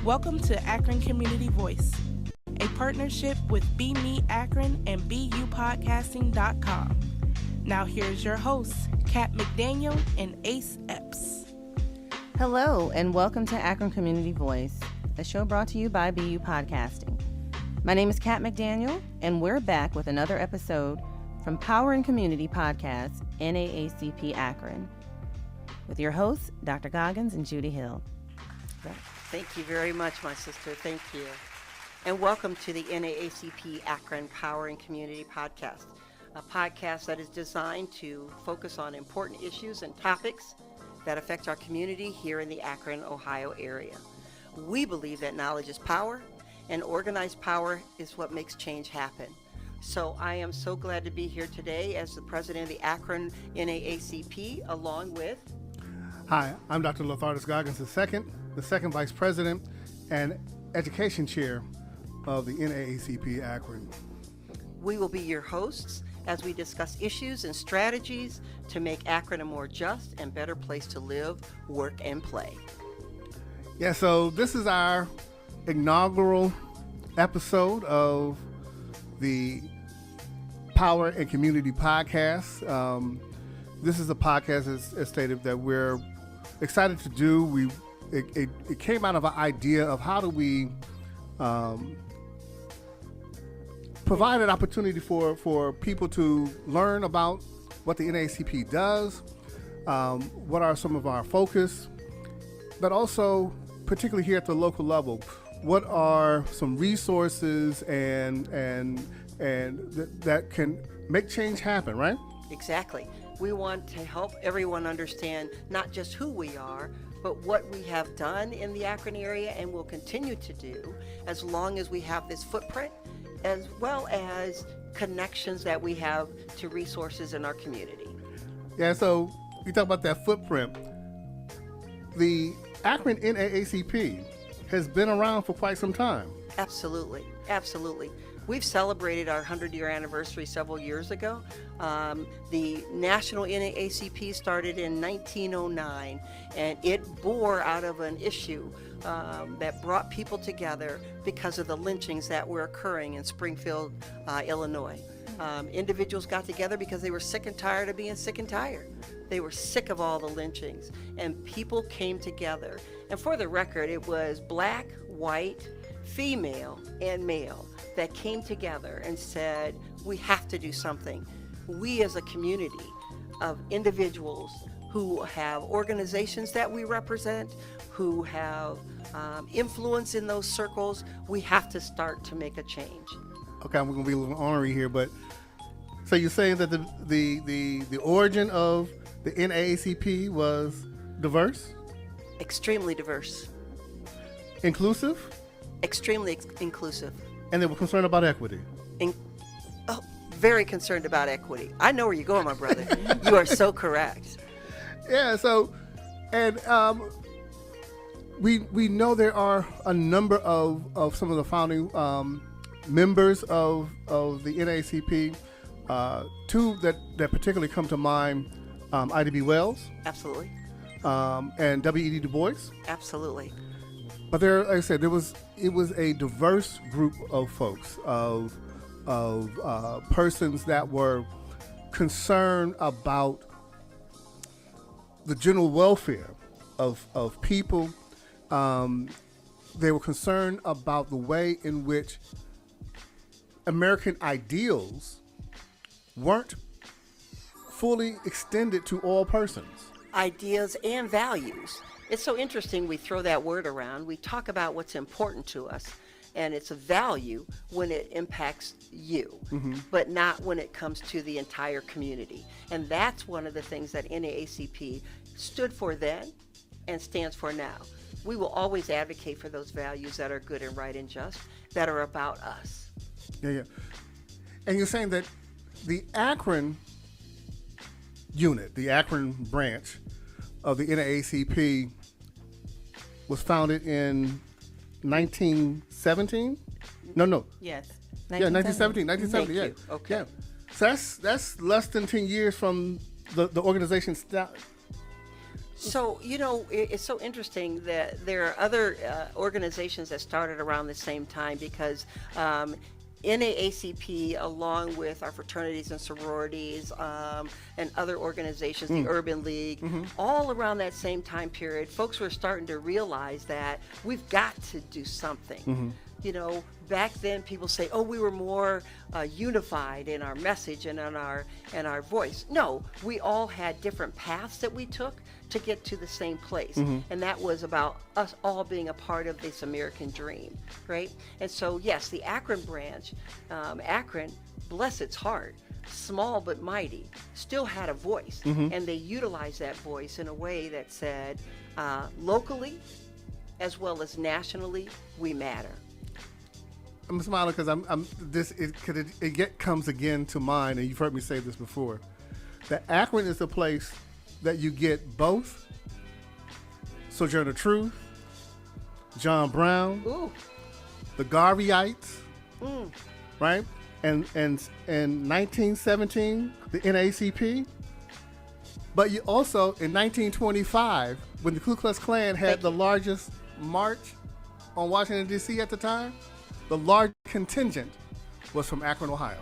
Welcome to Akron Community Voice, a partnership with Be Me Akron and BUpodcasting.com. Now here's your hosts, Kat McDaniel and Ace Epps. Hello, and welcome to Akron Community Voice, a show brought to you by BU Podcasting. My name is Kat McDaniel, and we're back with another episode from Power and Community Podcast, NAACP Akron, with your hosts, Dr. Goggins and Judy Hill. Thank you very much, my sister. Thank you. And welcome to the NAACP Akron Power and Community Podcast, a podcast that is designed to focus on important issues and topics that affect our community here in the Akron, Ohio area. We believe that knowledge is power, and organized power is what makes change happen. So I am so glad to be here today as the president of the Akron NAACP, along with... Hi, I'm Dr. Lothardus Goggins II, the second vice president and education chair of the NAACP Akron. We will be your hosts as we discuss issues and strategies to make Akron a more just and better place to live, work, and play. Yeah, so this is our inaugural episode of the Power and Community Podcast. This is a podcast, as stated, that we're excited to do. It came out of an idea of how do we provide an opportunity for people to learn about what the NAACP does, what are some of our focus, but also, particularly here at the local level, what are some resources and that can make change happen, right? Exactly. We want to help everyone understand not just who we are, but what we have done in the Akron area and will continue to do as long as we have this footprint, as well as connections that we have to resources in our community. Yeah, so you talk about that footprint. The Akron NAACP has been around for quite some time. Absolutely, absolutely. We've celebrated our 100-year anniversary several years ago. The National NAACP started in 1909, and it bore out of an issue that brought people together because of the lynchings that were occurring in Springfield, Illinois. Individuals got together because they were sick and tired of being sick and tired. They were sick of all the lynchings, and people came together. And for the record, it was black, white, female, and male that came together and said, we have to do something. We as a community of individuals who have organizations that we represent, who have influence in those circles, we have to start to make a change. Okay, I'm going to be a little ornery here, but so you're saying that the origin of the NAACP was diverse? Extremely diverse. Inclusive? Extremely inclusive. And they were concerned about equity? Very concerned about equity. I know where you're going, my brother. You are so correct. Yeah, so, and we know there are a number of some of the founding members of the NAACP. Two that particularly come to mind, IDB Wells. Absolutely. And W.E.D. Du Bois. Absolutely. But there, like I said, it was a diverse group of folks, of persons that were concerned about the general welfare of people. They were concerned about the way in which American ideals weren't fully extended to all persons. Ideas and values. It's so interesting we throw that word around. We talk about what's important to us, and it's a value when it impacts you, but not when it comes to the entire community. And that's one of the things that NAACP stood for then and stands for now. We will always advocate for those values that are good and right and just, that are about us. Yeah. And you're saying that the Akron unit, the Akron branch of the NAACP was founded in 1917? No. Yes. 1917. Thank Yeah. you. Okay. Yeah. So that's less than 10 years from the organization So, it's so interesting that there are other organizations that started around the same time because NAACP, along with our fraternities and sororities and other organizations, the Urban League, all around that same time period, folks were starting to realize that we've got to do something. Back then people say, oh, we were more unified in our message and in our voice. No, we all had different paths that we took to get to the same place. And that was about us all being a part of this American dream, right? And so, yes, the Akron branch, Akron, bless its heart, small but mighty, still had a voice. And they utilized that voice in a way that said, locally as well as nationally, we matter. I'm smiling because it comes again to mind, and you've heard me say this before, that Akron is the place that you get both Sojourner Truth, John Brown, the Garveyites, right? And in 1917, the NAACP. But you also, in 1925, when the Ku Klux Klan had the largest march on Washington, D.C. at the time, the large contingent was from Akron, Ohio.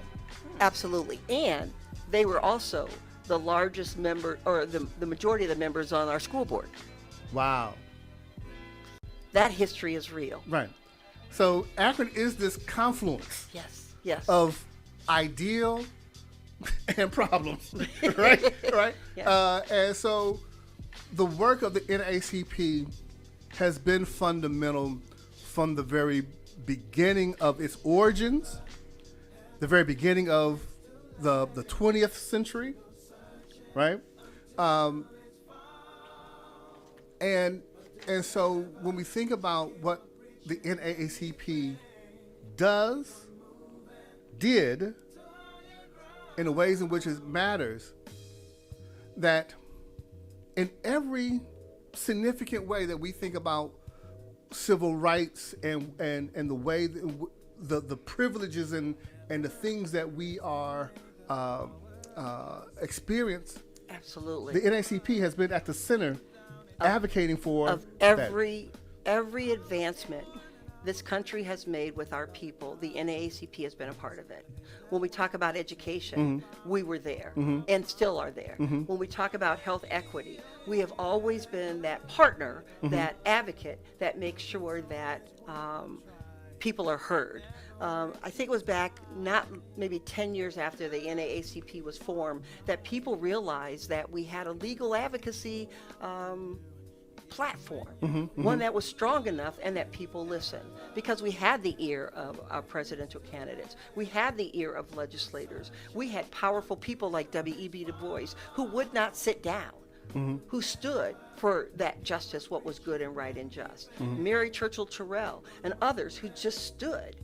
Absolutely. And they were also the largest member, or the majority of the members on our school board. Wow. That history is real. Right. So Akron is this confluence Yes. of ideal and problems, right? Right. Yeah. And so the work of the NAACP has been fundamental from the very beginning of its origins, the very beginning of the 20th century, right? And so when we think about what the NAACP did, in the ways in which it matters, that in every significant way that we think about civil rights and the way the privileges and the things that we are experience. Absolutely. The NAACP has been at the center, advocating for of every advancement this country has made with our people. The NAACP has been a part of it. When we talk about education, we were there and still are there. When we talk about health equity, we have always been that partner, that advocate that makes sure that people are heard. I think it was back not maybe 10 years after the NAACP was formed that people realized that we had a legal advocacy platform, one that was strong enough and that people listened, because we had the ear of our presidential candidates, we had the ear of legislators, we had powerful people like W.E.B. Du Bois who would not sit down, who stood for that justice, what was good and right and just, Mary Churchill Terrell and others who just stood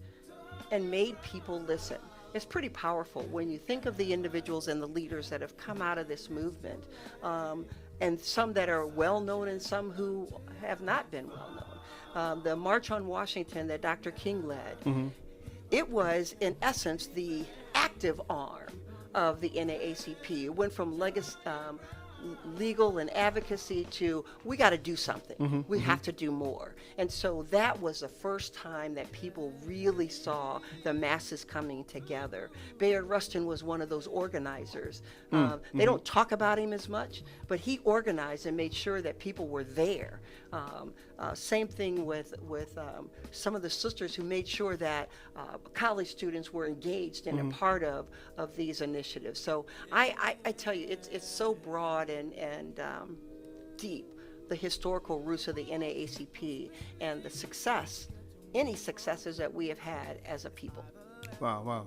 and made people listen. It's pretty powerful when you think of the individuals and the leaders that have come out of this movement, and some that are well known and some who have not been well known. The March on Washington that Dr. King led, it was in essence the active arm of the NAACP. It went from legal and advocacy to we got to do something. We have to do more. And so that was the first time that people really saw the masses coming together. Bayard Rustin was one of those organizers. They don't talk about him as much, but he organized and made sure that people were there. Same thing with some of the sisters who made sure that college students were engaged and a part of these initiatives. So I tell you, it's so broad and deep, the historical roots of the NAACP and the any successes that we have had as a people. Wow.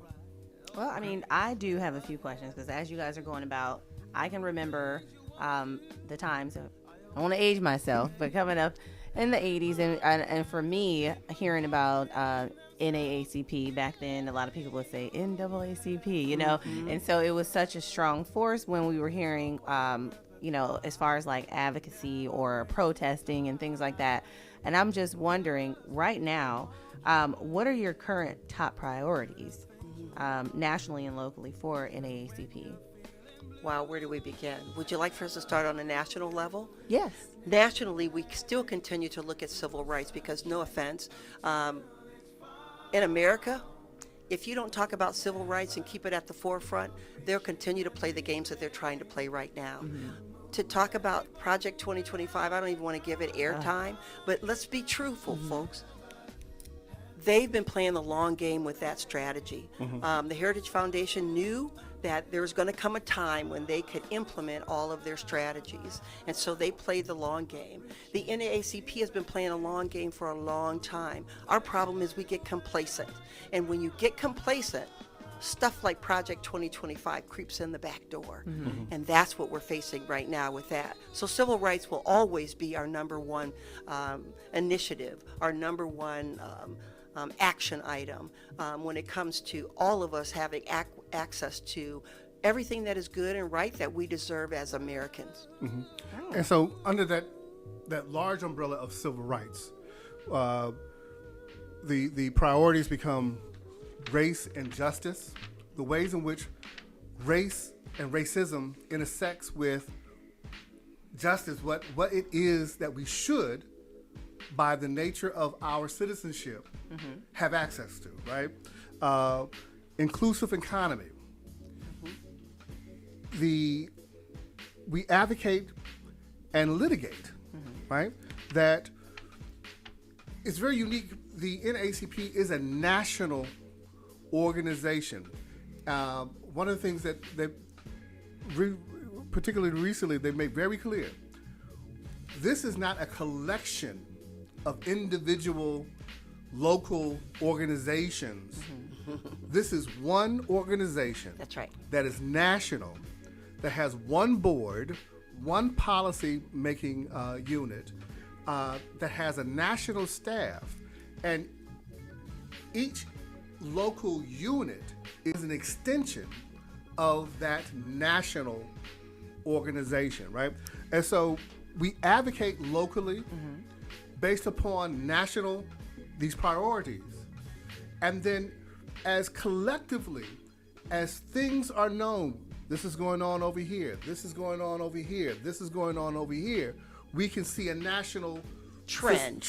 Well, I mean, I do have a few questions because as you guys are going about, I can remember the times, I want to age myself, but coming up in the 80s, and for me, hearing about NAACP back then, a lot of people would say NAACP, you know, and so it was such a strong force when we were hearing, as far as like advocacy or protesting and things like that. And I'm just wondering right now, what are your current top priorities nationally and locally for NAACP? Wow, where do we begin? Would you like for us to start on a national level? Yes. Nationally, we still continue to look at civil rights because, no offense, in America, if you don't talk about civil rights and keep it at the forefront, they'll continue to play the games that they're trying to play right now. To talk about Project 2025, I don't even want to give it airtime, but let's be truthful, folks. They've been playing the long game with that strategy. The Heritage Foundation knew that there was going to come a time when they could implement all of their strategies, and so they played the long game. The NAACP has been playing a long game for a long time. Our problem is we get complacent, and when you get complacent, stuff like Project 2025 creeps in the back door, and that's what we're facing right now with that. So civil rights will always be our number one initiative, our number one action item when it comes to all of us having access to everything that is good and right that we deserve as Americans. And so under that large umbrella of civil rights, the priorities become race and justice, the ways in which race and racism intersects with justice, what it is that we should, by the nature of our citizenship, have access to, right? Inclusive economy. We advocate and litigate, right? That it's very unique. The NAACP is a national organization. One of the things that particularly recently, they made very clear, this is not a collection of individual local organizations. This is one organization. That's right. That is national, that has one board, one policy making unit, that has a national staff, and each local unit is an extension of that national organization, right? And so we advocate locally based upon these priorities. And then as collectively, as things are known, this is going on over here, this is going on over here, this is going on over here, we can see a national trend,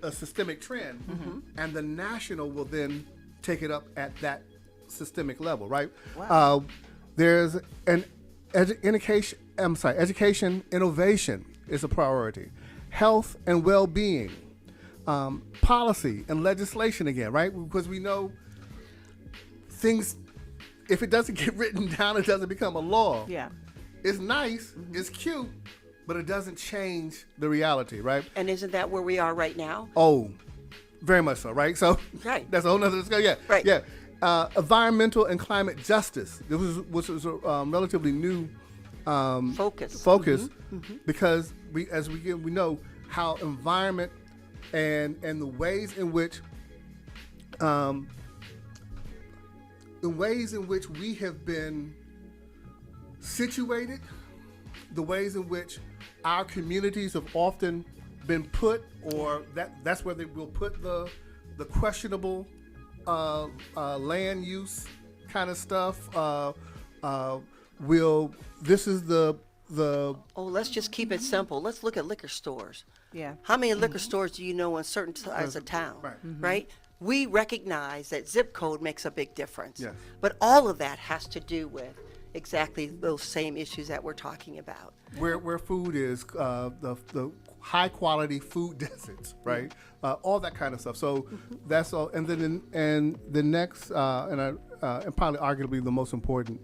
a systemic trend, and the national will then take it up at that systemic level, right? Wow. There's an education innovation is a priority. Health and well-being, policy and legislation again, right? Because we know things, if it doesn't get written down, it doesn't become a law. Yeah. It's nice, it's cute, but it doesn't change the reality, right? And isn't that where we are right now? Oh, very much so, right? So that's a whole nother discussion. Yeah, right. Yeah. Environmental and climate justice, which was a relatively new focus, because we know how environment and the ways in which we have been situated, the ways in which our communities have often been put, or that's where they will put the questionable land use kind of stuff. Let's just keep it simple. Let's look at liquor stores. Yeah. How many liquor stores do you know in certain sides of town? Right. Right? We recognize that zip code makes a big difference. Yes. But all of that has to do with exactly those same issues that we're talking about. Where food is, the high quality food deserts, right? All that kind of stuff. So that's all. And then the next and probably arguably the most important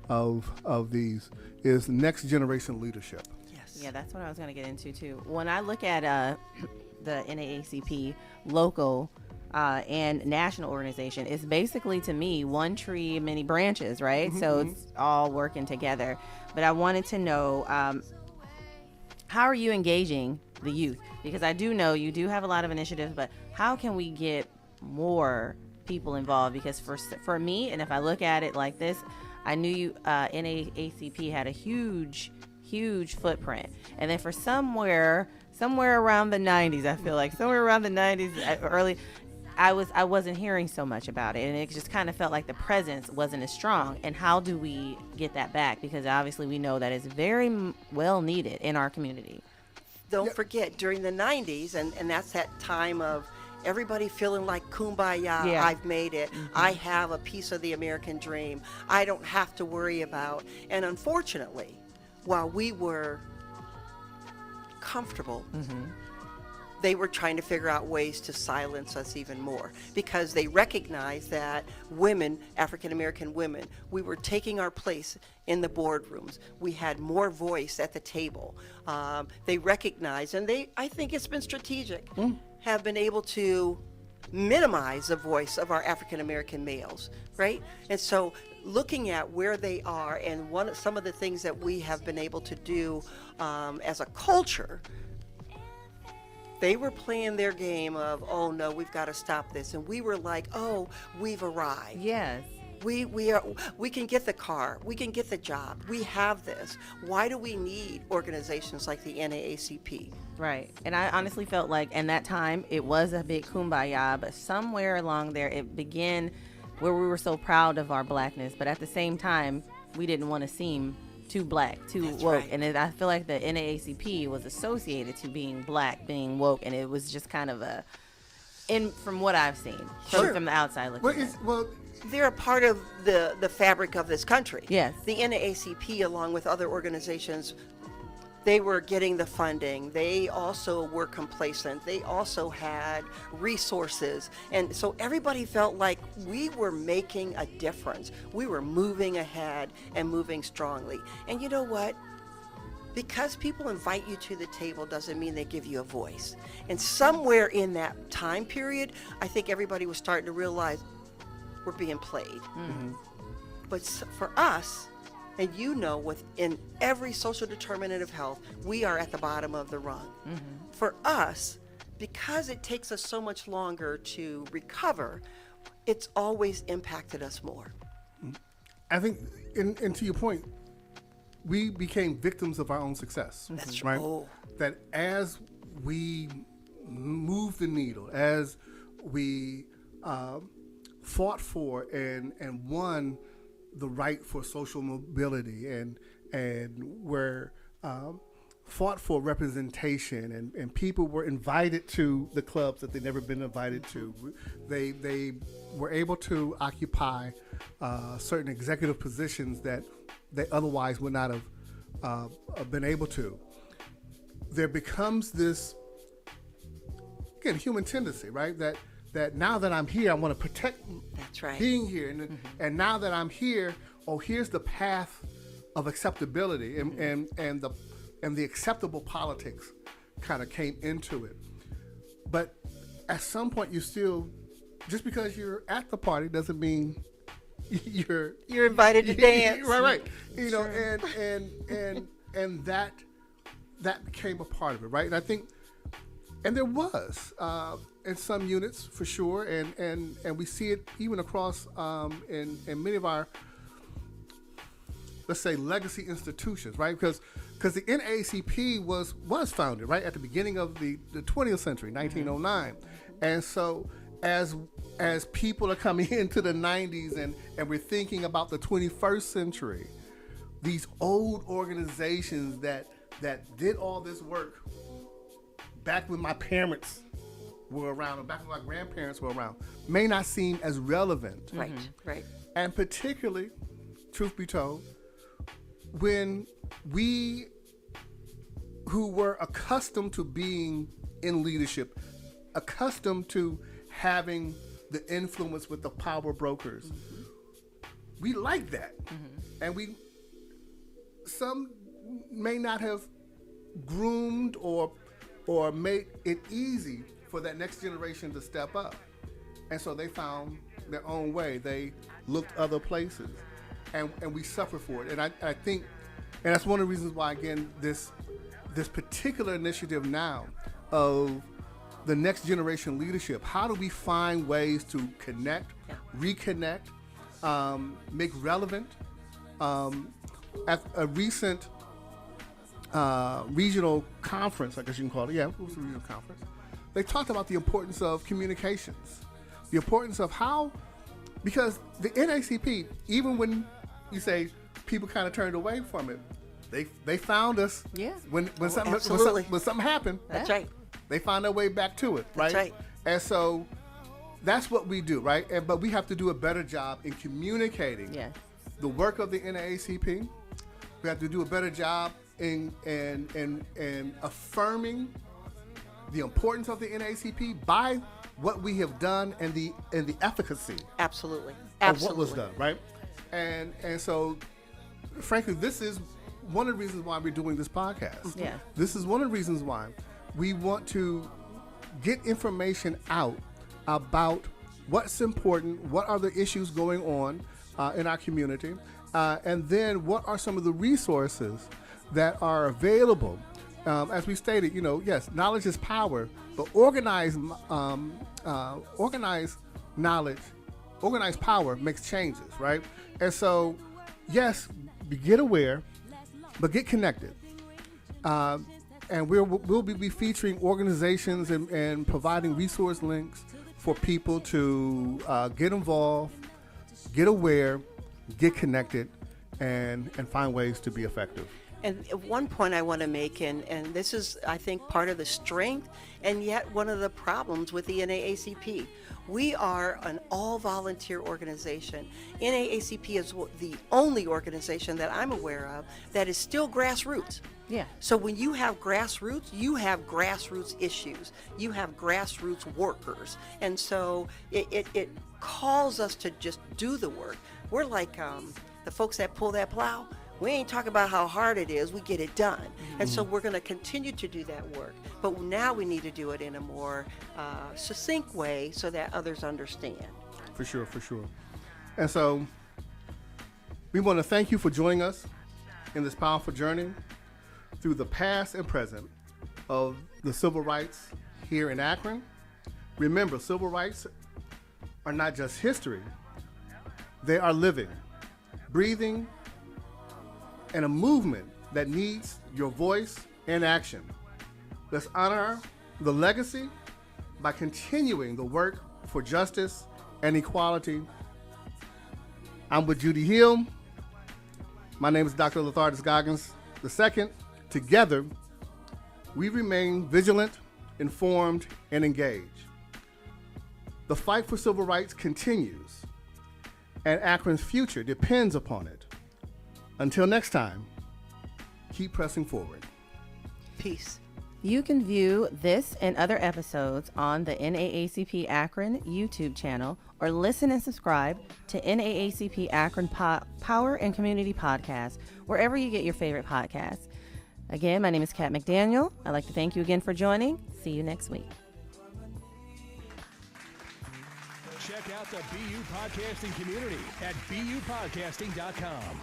of these is next generation leadership. Yes. Yeah, that's what I was going to get into too. When I look at the NAACP local and national organization, it's basically, to me, one tree, many branches, right? So it's all working together. But I wanted to know, how are you engaging the youth? Because I do know you do have a lot of initiatives, but how can we get more people involved? Because for me, and if I look at it like this, I knew NAACP had a huge footprint. And then for somewhere around the 90s, I feel like somewhere around the 90s, early, I wasn't hearing so much about it, and it just kind of felt like the presence wasn't as strong. And how do we get that back? Because obviously we know that it's very well needed in our community. Don't forget, during the 90s, and that's that time of everybody feeling like kumbaya, I've made it. I have a piece of the American dream. I don't have to worry about. And unfortunately, while we were comfortable, they were trying to figure out ways to silence us even more, because they recognized that women, African American women, we were taking our place in the boardrooms. We had more voice at the table. They recognized, and I think it's been strategic, have been able to minimize the voice of our African American males, right? And so looking at where they are and some of the things that we have been able to do as a culture, they were playing their game of, oh no, we've got to stop this. And we were like, oh, we've arrived. Yes. We can get the car, we can get the job, we have this. Why do we need organizations like the NAACP? Right. And I honestly felt like in that time it was a big kumbaya, but somewhere along there it began where we were so proud of our blackness, but at the same time we didn't want to seem too black, too That's woke. right. And I feel like the NAACP was associated to being black, being woke, and it was just kind of from what I've seen, from the outside looking in. They're a part of the fabric of this country. Yes. The NAACP, along with other organizations, they were getting the funding. They also were complacent. They also had resources. And so everybody felt like we were making a difference. We were moving ahead and moving strongly. And you know what? Because people invite you to the table doesn't mean they give you a voice. And somewhere in that time period, I think everybody was starting to realize we're being played. But for us, and within every social determinant of health, we are at the bottom of the rung. For us, because it takes us so much longer to recover, it's always impacted us more. I think, and to your point, we became victims of our own success. That's right. Oh. That as we moved the needle, as we fought for and won the right for social mobility, and were fought for representation, and people were invited to the clubs that they'd never been invited to. They were able to occupy certain executive positions that they otherwise would not have been able to. There becomes this, again, human tendency, right? That now that I'm here, I want to protect That's right. being here. And now that I'm here, here's the path of acceptability, and the acceptable politics kind of came into it. But at some point, you still, just because you're at the party doesn't mean you're invited to dance. Right. You know, and that became a part of it, right? And I think, and there was in some units for sure, and we see it even across in many of our, let's say, legacy institutions, right? Because the NAACP was founded right at the beginning of the 20th century, 1909, and so as people are coming into the 90s and we're thinking about the 21st century, these old organizations that did all this work back when my parents were around, or back when my grandparents were around, may not seem as relevant. Right, right. And particularly, truth be told, when we who were accustomed to being in leadership, accustomed to having the influence with the power brokers, we like that. And some may not have groomed or made it easy for that next generation to step up. And so they found their own way. They looked other places, and we suffer for it. And I think, and that's one of the reasons why, again, this particular initiative now of the next generation leadership, how do we find ways to connect, reconnect, make relevant? At a recent regional conference, I guess you can call it. Yeah, it was a regional conference. They talked about the importance of communications. the importance of how, because the NAACP, even when you say people kind of turned away from it, they found us. Yeah. When absolutely. when something happened, That's right. they found their way back to it, right? That's right. And so that's what we do, right? But we have to do a better job in communicating Yes. the work of the NAACP. We have to do a better job in affirming the importance of the NAACP by what we have done and the efficacy Absolutely. of Absolutely. what was done, right? And so, frankly, this is one of the reasons why we're doing this podcast. Yeah. This is one of the reasons why we want to get information out about what's important, what are the issues going on in our community, and then what are some of the resources that are available. As we stated, yes, knowledge is power, but organized knowledge, organized power makes changes, right? And so, yes, get aware, but get connected. And we'll be featuring organizations and providing resource links for people to get involved, get aware, get connected, and find ways to be effective. And one point I want to make, and this is, I think, part of the strength and yet one of the problems with the NAACP. We are an all-volunteer organization. NAACP is the only organization that I'm aware of that is still grassroots. Yeah. So when you have grassroots issues. You have grassroots workers. And so it calls us to just do the work. We're like the folks that pull that plow. We ain't talking about how hard it is. We get it done. Mm-hmm. And so we're going to continue to do that work. But now we need to do it in a more succinct way so that others understand. For sure. And so we want to thank you for joining us in this powerful journey through the past and present of the civil rights here in Akron. Remember, civil rights are not just history. They are living, breathing, and a movement that needs your voice and action. Let's honor the legacy by continuing the work for justice and equality. I'm with Judy Hill. My name is Dr. Lathardas Goggins II. Together, we remain vigilant, informed, and engaged. The fight for civil rights continues, and Akron's future depends upon it. Until next time, keep pressing forward. Peace. You can view this and other episodes on the NAACP Akron YouTube channel or listen and subscribe to NAACP Akron Power and Community Podcast wherever you get your favorite podcasts. Again, my name is Kat McDaniel. I'd like to thank you again for joining. See you next week. Check out the BU Podcasting community at BUpodcasting.com.